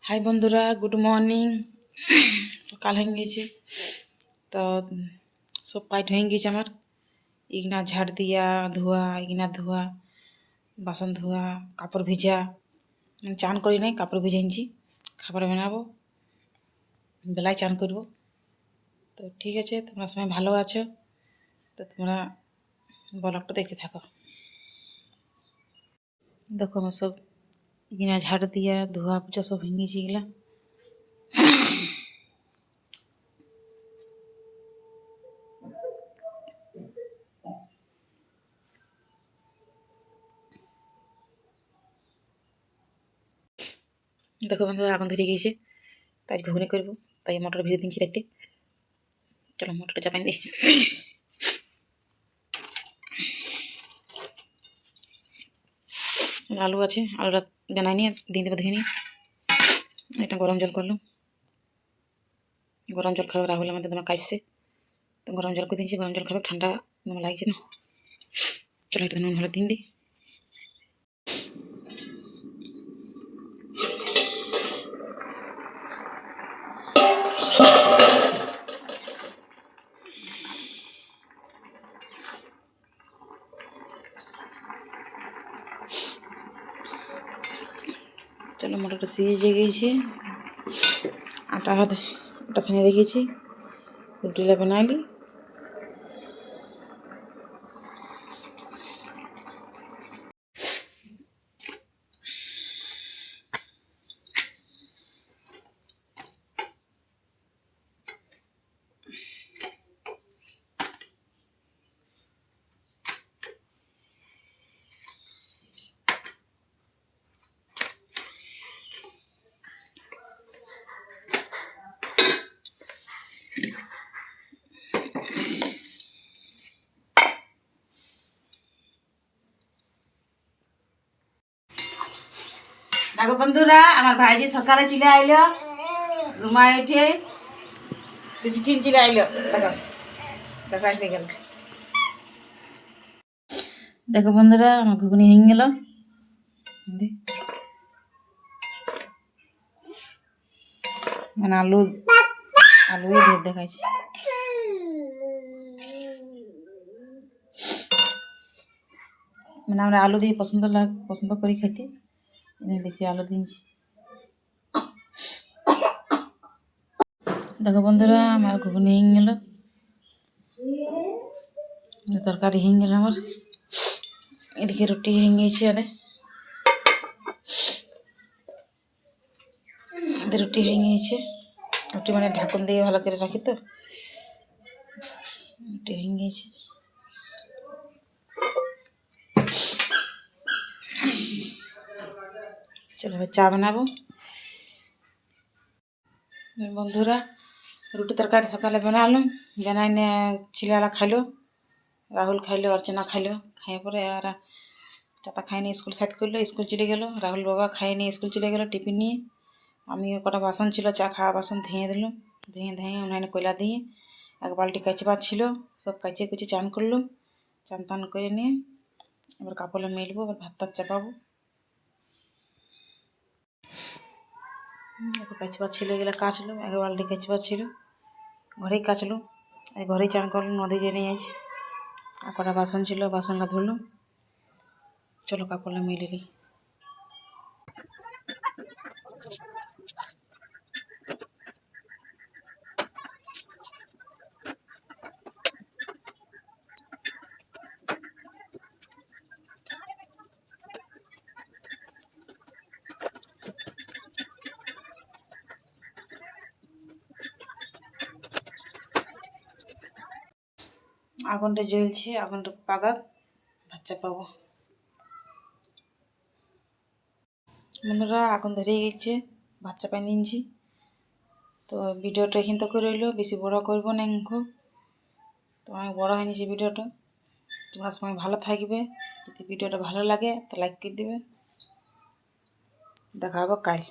High বন্ধুরা, good morning. সকাল হয়ে গেছে তো সব কাজ হয়ে গেছে আমার। ইগনা ঝাড় দিয়া ধোয়া, ইগনা ধোয়া, বাসন ধোয়া, কাপড় ভিজা। চান করি নাই, কাপড় ভিজাইছি। খাবার বানাবো, বেলায় চান করব। তো ঠিক আছে, তোমরা সবাই ভালো আছো তো তোমরা ব্লগটা দেখতে থাকো। দেখো আমার সব ইগনা ঝাড় দিয়া ধোয়া পূজা সব হয়ে গেছে। এগুলা দেখো বন্ধুরা, আগুন ধরে গিয়েছে, তাই ঘুগনি করবো। তাই মটর ভেজে দিচ্ছি রাখতে। চলো মটরটা চাপাই দিই। আলু আছে, আলুটা বানাই নিয়ে দিন দেবো ধুয়ে নিয়ে। এটা গরম জল করলাম, গরম জল খাবে। রাহুল আমাদের তোমার কাশছে, তো গরম জল করে দিয়েছি। গরম জল খাবে, ঠান্ডা তোমার লাগছে না। চলো এটা নুন হলে দিন দিই। চলো মটরটা সিজে গিয়েছে। আটা ছানিয়ে রেখেছি, রুটিটা বানাইলি। দেখো বন্ধুরা, আমার ভাইজি সকালে চলে আইলো, ঘুমায় উঠে বেশি ঠিন চলে আইলো। দেখো দেখো এসে গেল। দেখো বন্ধুরা, আমার ঘুগনি হয়ে গেল। মানে আলু দিয়ে দেখাইছি। মানে আমরা আলু দিয়ে পছন্দ করি খাইতে, বেশি আলু দিয়েছি। দেখো বন্ধুরা, আমার ঘুগনি হয়ে গেল, তরকারি হয়ে গেল আমার। এদিকে রুটি হয়ে গেছে। রুটি হয়ে গিয়েছে। রুটি মানে ঢাকন দিয়ে ভালো করে রাখি, তো রুটি হয়ে গিয়েছে। চলো এবার চা বানাবো। বন্ধুরা, রুটি তরকারি সকালে বানালাম, বানাই নিয়ে ছেলেরা খাইলো, রাহুল খাইলো, অর্চনা খাইলো। খাইয়ে পরে আর চাতা খাই নিয়ে স্কুল সাইড করলো, স্কুল চলে গেলো। রাহুল বাবা খাইয়ে নিয়ে স্কুল চলে গেলো টিফিন নিয়ে। আমিও কটা বাসন ছিল, চা খাওয়া বাসন ধুয়ে দিলাম। ধুয়ে উনানে কয়লা দিয়ে এক বালতি কাচবার ছিল, সব কাচে কুচে চান করলাম। চান টান করে নিয়ে এবার কাপড়ে মেলবো, এবার ভাত টাত চাপাবো। কাচবার ছিল, এগুলো কাচলাম। এক বালতি কাচবার ছিল, ঘরেই কাচলাম। ঘরেই চান করলাম, নদী যে নিয়ে আছে। আর কটা বাসন ছিল, বাসনটা ধরলাম। চলো কাপড়টা মেলে দিই। আগুনটা জ্বলছে, আগুনটা পাকাক, ভাত চাপাবো। বন্ধুরা, আগুন ধরে গেছে, ভাত চাপাই নিয়েছি। তো ভিডিওটা এখান থেকে রইলো, বেশি বড় করবো না। তো অনেক বড় হয়ে নিয়েছে ভিডিওটা। তোমরা সবাই ভালো থাকবে। যদি ভিডিওটা ভালো লাগে তো লাইক করে দেবে। দেখা হবে কাল।